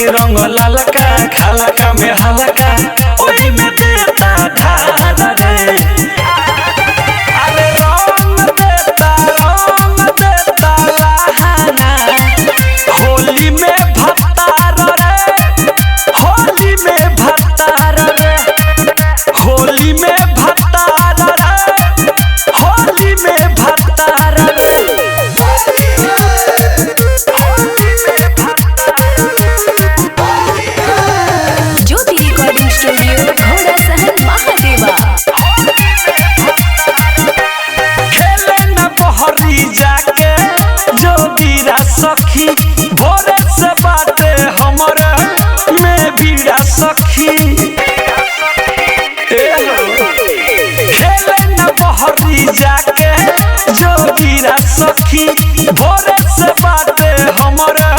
रंग लालका खालका में हलका ओही में देता ढार रे। अरे रंग देता लहाना होली में भत्तार रे, होली में भत्तार रे, होली में भत्तार रे, होली में भत्तार रे। सखी भोरे से बाटे हमरे में बीड़ा सखी खेले न बहरी जाके जो बीड़ा सखी भोरे से बाटे हमरे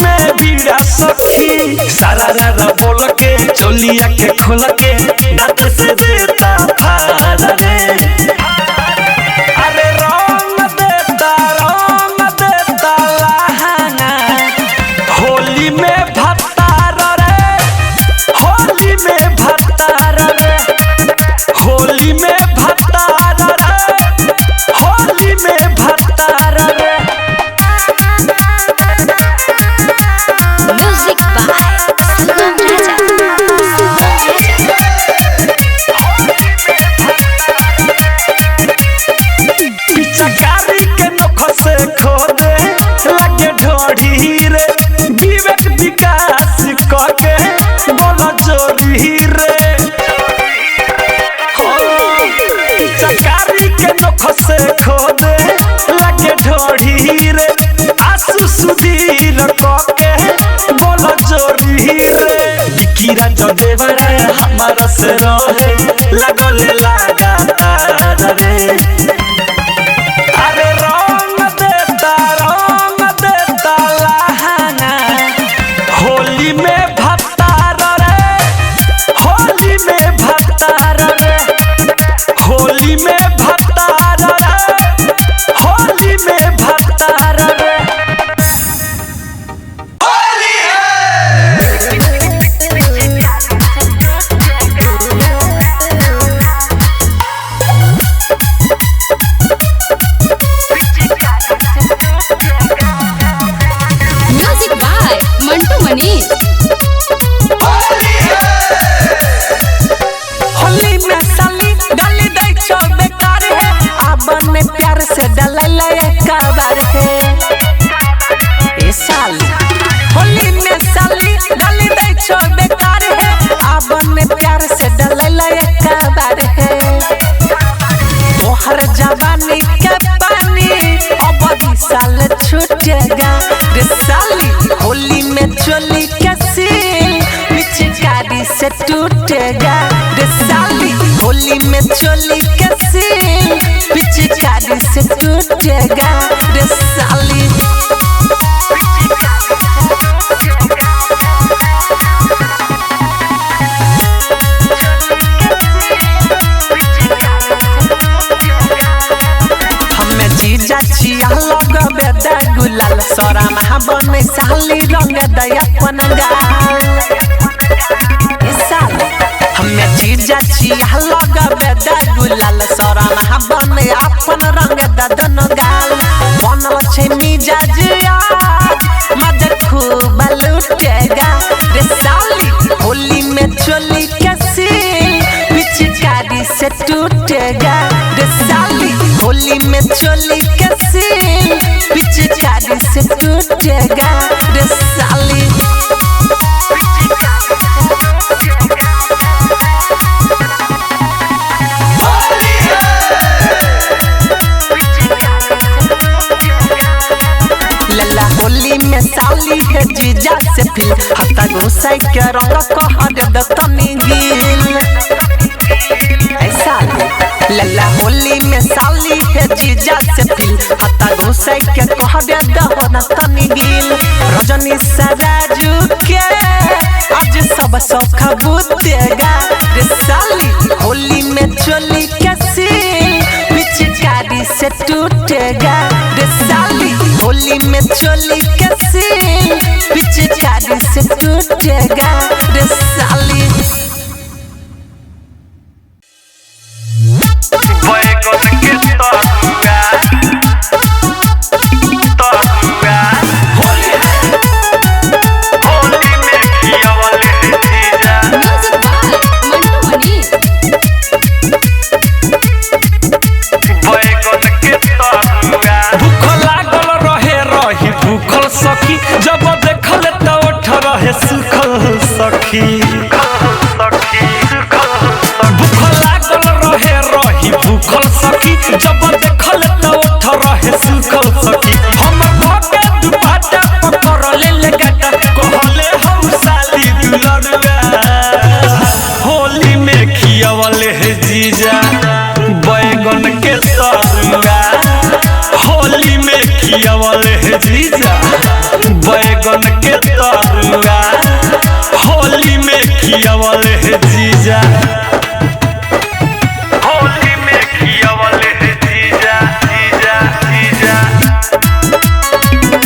में बीड़ा सखी। सारा रारा बोल के चोलिया के खोल के दांत से देता फाड़ रे। होली में भत्तार रे, होली में भत्तार रे, होली में भत्तार रे, होली में भत्तार रे। म्यूजिक बाय सुगम राजा। पिचकारी के नख से खोदे लगे ढोढ़ी रे, विवेक विकास करके बोला जोरी रे। पिचकारी के नख से खोदे लगे ढोढ़ी रे, आंसू सुधीर करके बोला जोरी रे। बिकीरा जो देवरा हमारा से रहे लगल लगातार रे। अरे रंग देता लहाना होली में भत्तार रे, होली में भत्तार रे, होली में भत्तार रे, होली में भत्तार रे। Music by Mantu Manish. होली में साली डाली दे छो बेकार है, आबन में प्यार से डलले एक बार है। ए साली होली में साली डाली दे छो बेकार है, आबन में प्यार से डलले एक बार है। तोहर जवानी के पानी अब साल छूटेगा रे साली, होली में चोली के सील पिचकारी से टूटेगा रे साली, होली में चोली के सील पिचकारी से टूटेगा रे साली। हमें जीजा छिया लगबे दा गुलाल सरा महाबन साली रंग दया अपन गाल। हमें जीजा छिया लगबे दा गुलाल सरा महाबन अपन रंग ददन गाल। बनल छै मिजाज आज मजे खूब लूटेगा रे साली, होली में चोली के सील पिचकारी से टूटेगा रे साली, होली में चोली के सील पिचकारी से टूटेगा रे साली। लला होली में साली है जीजा से फिल हत्ता घुसाई के रंग कहर दतनी गिल। ऐसा लला होली में साली है जीजा से फिल हत्ता घुसाई के कहर दतनी गिल। रजनी सराजू के आज सब सौख बुतेगा रे साली, होली में चोली के सील पिचकारी से टूटेगा रे साली, होली में चोली के सीन पिचकारी से टूटेगा रे साली। सखी जब देखल त ओठ रहे सुखल सखी भूख लागल रही भूखल सखी जब देखल त ओठ रहे सुखल सखी हम भके दुपट्टा पकड़ ले गाटा कहले हम साली दुलरुआ होली में खियावले हे जीजा बैगन के तरुआ होली में खियावले हे जीजा बैगन के तरुआ होली में खियावले हे जीजा होली में खियावले हे जीजा जीजा जीजा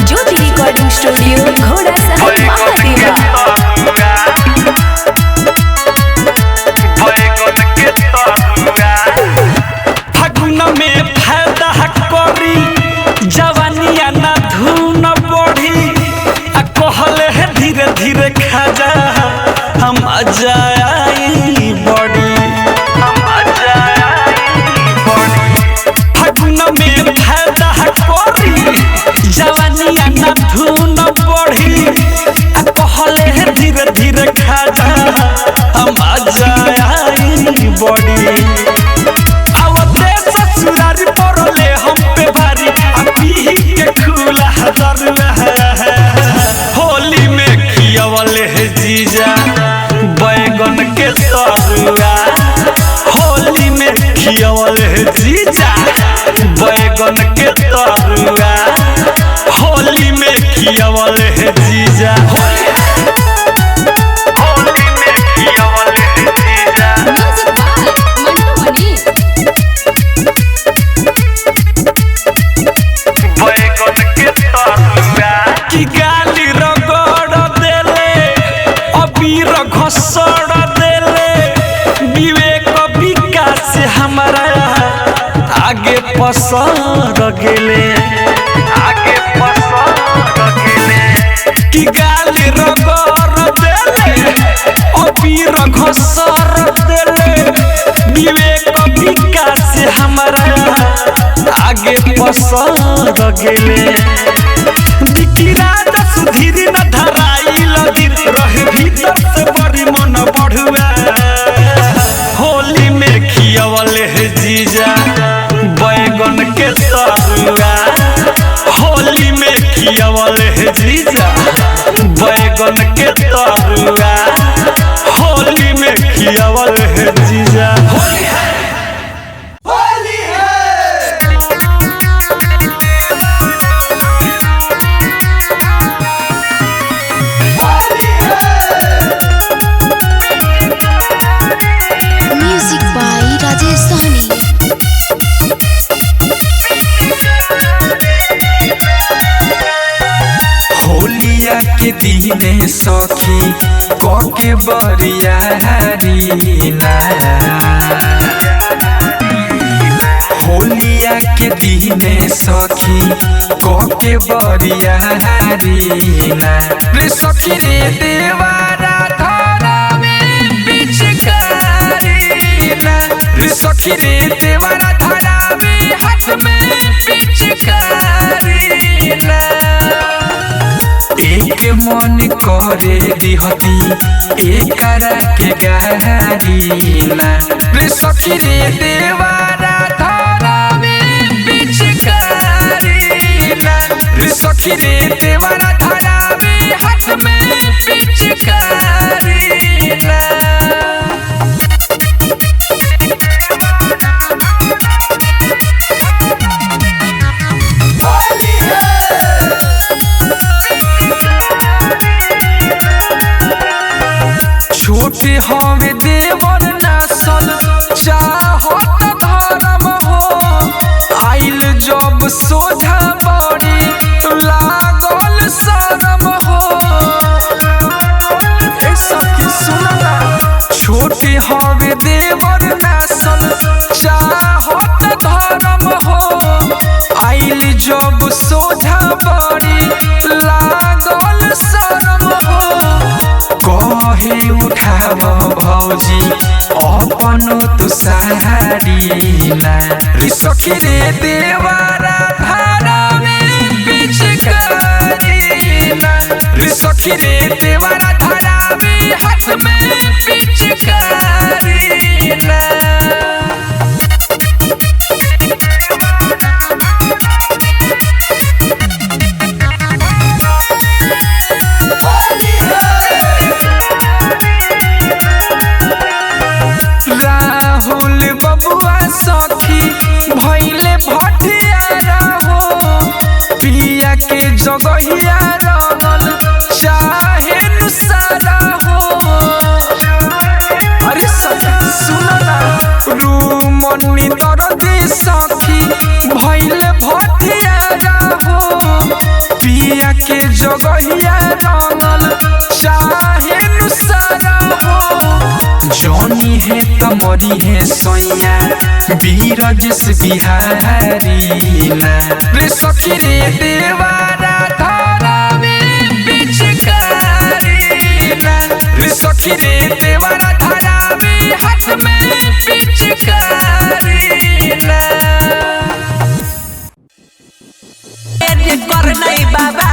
ज्योति रिकॉर्डिंग स्टूडियो घोड़ा सहन महादेवा। फागुन में फायदा करी जवानिया ना धुन बढ़ी आ कहले है धीरे धीरे खाजा हम अजाई बड़ी फागुन में फायदा करी जवानिया ना धुन बढ़ी आ कहले है धीरे धीरे खाजा हम अजाई बड़ी आवते ससुरारी पड़ले हम पे भारी आ पीही के खुला दरुआ होली में खियावले हे जीजा बैगन के तरुआ होली में खियावले हे जीजा बैगन के तरुआ होली में खियावले हे जीजा होली में खियावले हे जीजा की गाली रगड़ देले अबीर घसड़ देले विवेक विकास हमारा आगे पसर गेले की गाली रगड़ देले अबीर घसड़ देले विवेक विकास हमारा आगे पसर गेले दिकिरा सुधीरी न धराई लगिर रहे भीतर से बड़ी मन बढ़ुआ होली में खियावले हे जीजा बैगन के तरुआ होली में खियावले हे जीजा बैगन के तरुआ होली में खियावले हे जीजा के दीने सखी कके बरियारीना होलिया के दीने सखी कके बरियारीना रे सखी रे देवारा धरावे पिचकारीना रे सखी रे देवारा धरावे हाथ में पिचकारीना एक मन करे दिहती एकरा के गारीना रे सखी रे देवारा धरावे पिचकारीना रे सखी रे देवारा धरावे हाथ में पिचकारीना छोटे हमें देवर नसल चाहत धर्म हो आइल जब सोझा बड़ी कवनो तू सहारीला रे सखी रे देवारा धारा में पिचकारीला रे सखी रे देवारा धारा में हाथ में पिचकारीला राहुल बबुआ सखी भइले भटियारा हो पिया के जगहिया रंगल चाहे नुसारा हो अरे सुनो ना रूमनी दरदे सखी भइले भटियारा हो पिया के जगहिया रंगल चाहे नुसारा हो जॉनी है कमरी है सोया बीरजस बिहारी ना रे सखी रे देवारा धारा में पिचकारी ना रे सखी रे देवारा धारा में हाथ में पिचकारी ना कर नहीं बाबा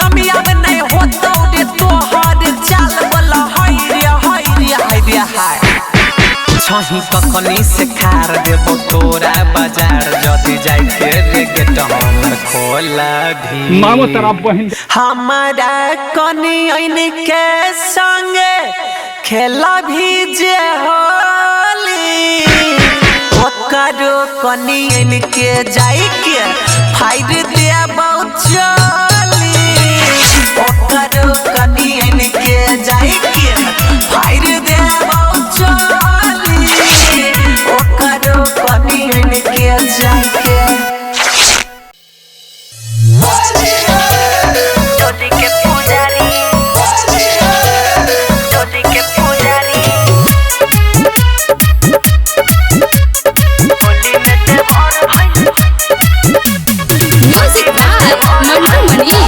कमिया में नहीं होता रे तोहर चाल बोला हाय रे हाय छही कखनी से खार देबो तोरा बाजार जदी जाई के रे गेट हम खोला भी मामो तेरा बहन हमारा कनी आइन के संगे खेला भी जे होली ओकरो कनी आइन के जाई के फाइर दिया बहुत चली ओकरो कनी आइन के जाई के फाइर दिया बहुत चली ओकरो कनी आइन के जाई के टोटी के पुजारी टोटी के पुजारी होली में देव और भाई म्यूजिक बाय मन्नू मनी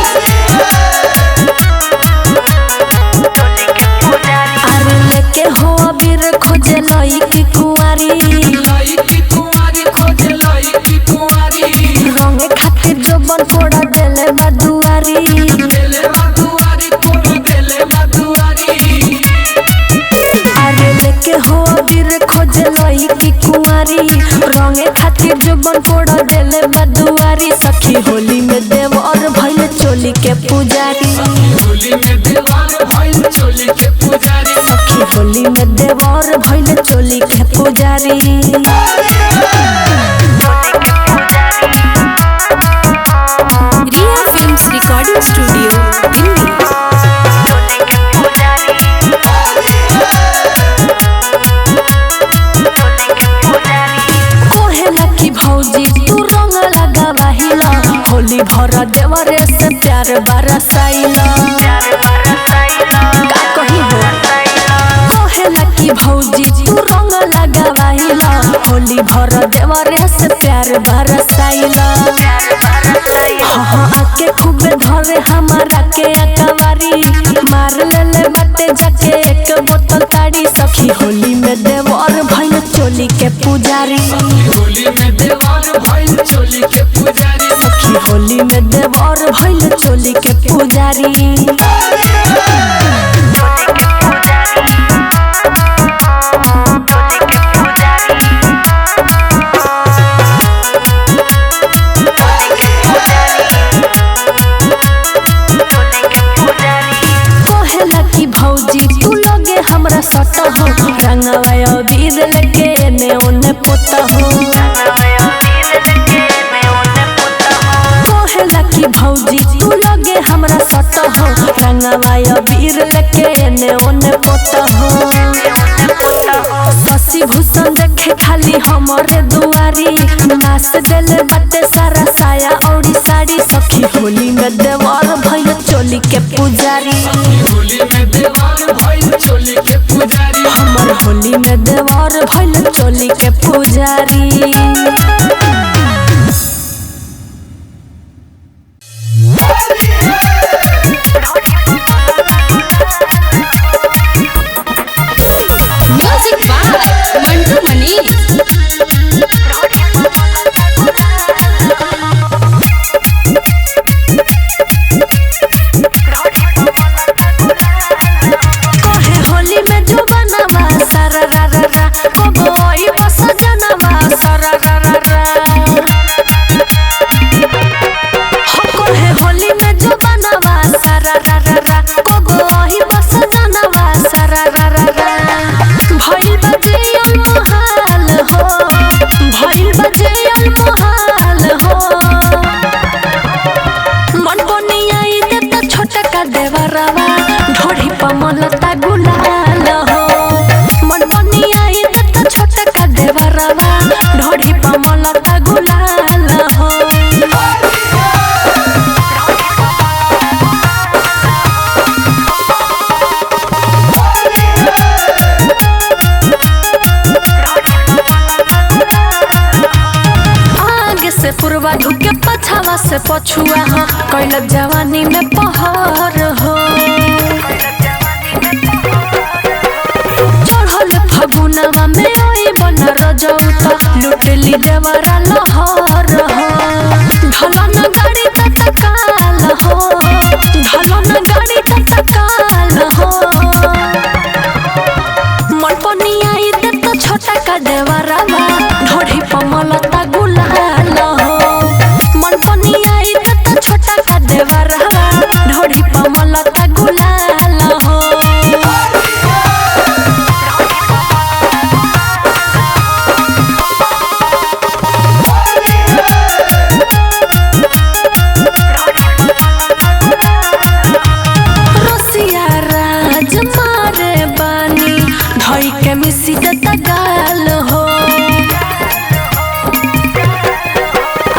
टोटी के पुजारी अरे लेके हो अबीर खोजे लई की कुंवारी रंग खातिर जोबन कोड़ा देले बदुआरी अरे लेके हो अबीर खोजे लई की कुंवारी रंग खातिर जोबन कोड़ा देले बदुआरी सखी होली में देव और भइल चोली के पुजारी सखी होली में देव और भइल चोली के पुजारी रिया फिल्म्स रिकॉर्डिंग स्टूडियो दिल्ली कोहेला की भौजी तू रंग लगावाहिला होली भर देवरे से प्यार बरसाइला का कही हो कोहेला की भौजी तू रंग लगावाहिला होली भर देवरे से प्यार बरसाइला हाँ आके खूबे धरे हमारा के अकवारी मार लेले बाटे जाके एक बोतल ताड़ी सखी होली में देव और भइल चोली के पुजारी सखी होली में देव और भइल चोली के पुजारी कोहेला की भौजी तू लगे हमरा सट हो रंगवाय बीर लेके एने ओने पोता हो कोहेला की भौजी तू लगे हमरा सट हो रंगवाय बीर लेके एने ओने पोता हो शशि भूषण देखे खाली हमरे दुआरी नाच देले बाटे सारा साया औरी साड़ी सखी होली में देवर भइल चोली के पुजारी हमर होली में देवर भइल चोली के पुजारी म्यूजिक बाय भइल बजे अलमोहाल हो मन बनियाई देता छोटा का देवरवा ढोढ़ी पमलता गुलाल हो मन बनियाई देता छोटा का देवरवा ढोढ़ी पमलता गुलाल हो से पूर्वा ढुके पछावा से पछुआ हो कैल जवानी में पहर हो चढ़ल फगुनवा में ओई बन रजौता लुटली देवरा लहर हो ढलन गाड़ी तत्काल हो ढलन गाड़ी तत्काल हो मन पनियाई देता छोटा का देवरवा ढोढ़ी पमलता गुलाल हो मन पनियाई देता छोटा का देवरवा ढोढ़ी पमलता गुलाल हो रसिया राज मारे बानी धई के मिसी देता गाल हो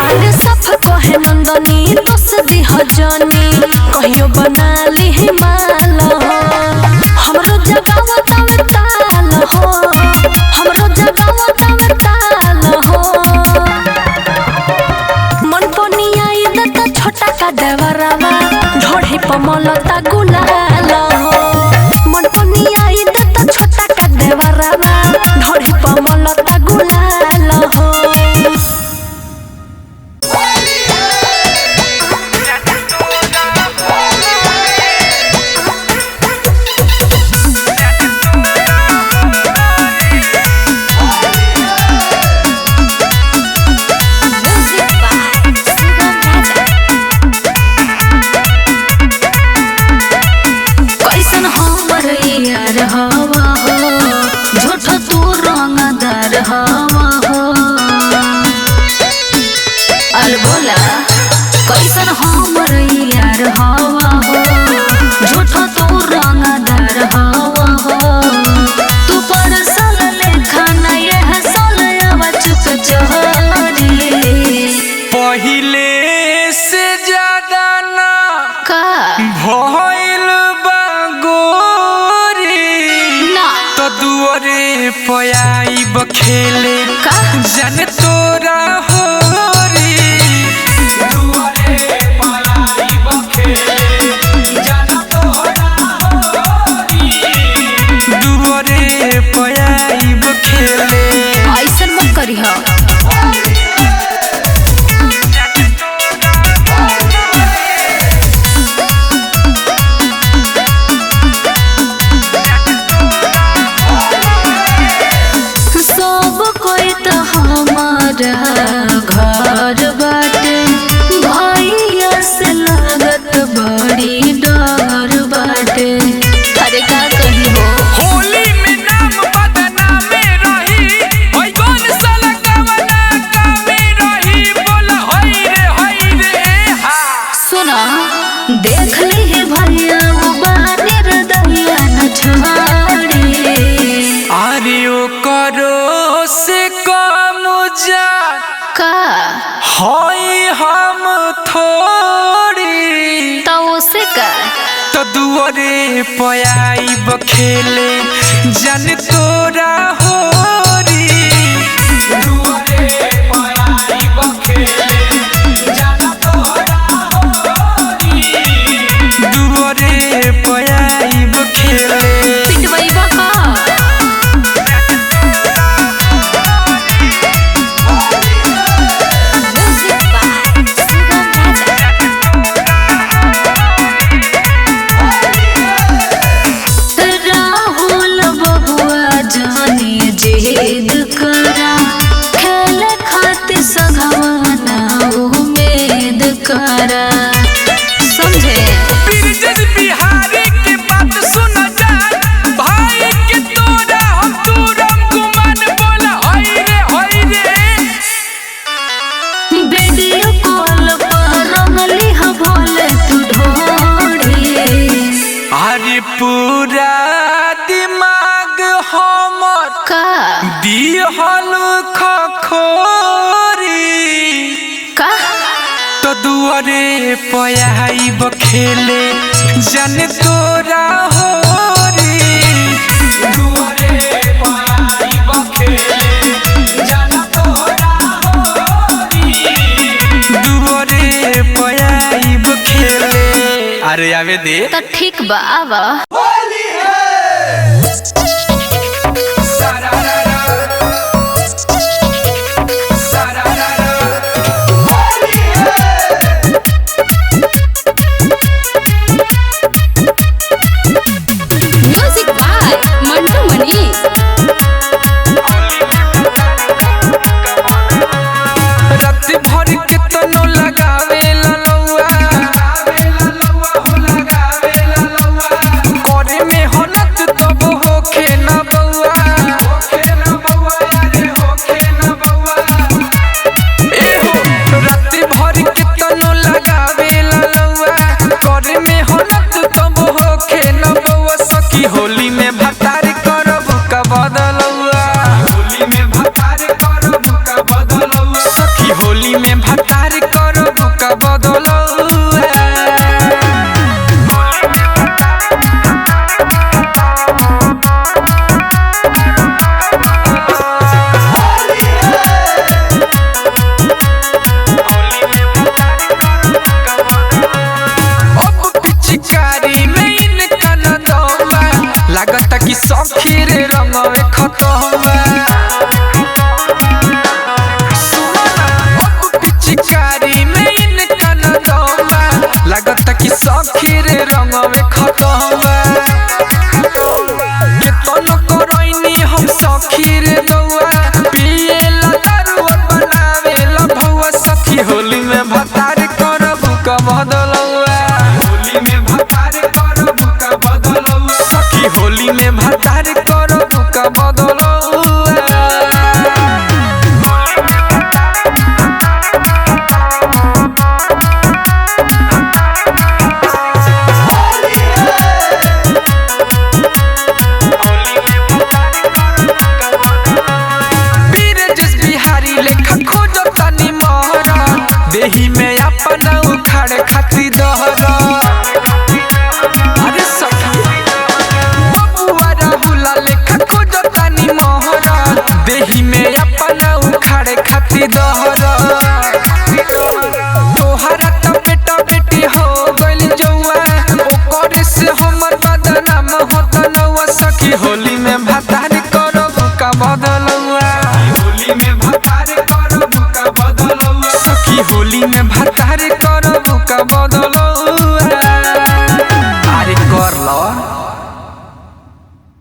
अरे सफ कहे नंदनी दोस दी हजनी कहियो बना ली हिमाल हो हमरो जगावा तवे ताल हो हमरो जगावा तवे ताल हो मन पनियाई देता छोटा का देवरवा ढोढ़ी पमलता गुलाल हो मन पनियाई देता छोटा का देवरवा ढोढ़ी पमलता गुलाल हो कैसन हमर यार हवा हो झूठ तू रंगदार हवा हो अल बोला कैसन हमर यार हवा हो झूठ तू रंगदार हवा हो तू पर सल लेखा न यह सल आवा चुप चोरी पहिले से ज्यादा ना का भइल बा गोरी ना तो दुआरे पयाई बखेले का जन तोरा होरी दुआरे पयाई बखेले जन तोरा होरी दुआरे पयाई बखेले ऐसन मत करी हो सब कोई तो हमारा घर बाटे भैया से लागत बड़ी डर बाटे अरे का कही हो होली में नाम बदनामे रही ओइ कौन साला कवना कामे रही बोला होई रे हा सुना देख ली है भैया वो बानेर दहिया न छोड़ी आरियो करो से कम जा का होई हम थोड़ी तो उसे का तो दुआरे पयाई बखेले जन तोरा होरी दुआरे पयाई बखेले जन तोरा होरी दुआरे पयाई बखेले पिटवाई बका राहुल बबुआ जानी जे हल खखोरी का तो दुआरे पयाई बखेले जन तोरा होरी दुआरे पयाई बखेले जन तोरा होरी दुआरे पयाई बखेले अरे आवे दे तो ठीक बा आवा म्यूजिक बाय मंटू मनीष। रात भर के तनो लगावे ललौआ करे में होनत तब होखे न बौआ एहो रात भर के तनो लगावे ललौआ करे में होनत तब होखे न बौआ सखी होली में भतार करब का बदलौआ होली में भतार करब का बदलौआ सखी होली में भतार करब का बदलौआ अब पिचकारी में इनका न दौआ लागत कि सखी रे रंगवे खतौआ सुनो ना अब पिचकारी में इनका न दौआ लागत कि सखी रे रंगवे खतौआ केतन करैनी हम सखी रे दौआ पिए ला दारू बनावे ला भौआ सखी होली में भतार करब का बदलौआ होली में भतार करब का बदलौआ सखी होली में भतार करब का बदलौआ बीरजस बिहारी लेखा खोज तनी मोहरा देही में अपना उखाड़ खाती दहरा अरे सखी बबुआ राहुला लेखा खोज तनी मोहरा देही में अपना उखाड़ खाती दहरा तोहरा तो बेटा बेटी हो गइल जौआ ओकरे से हमर बदनाम होत नौआ सखी होली में भतार करब का बदलौआ होली में भतार करब का बदलौआ सखी होली में भतार करब का बदलौआ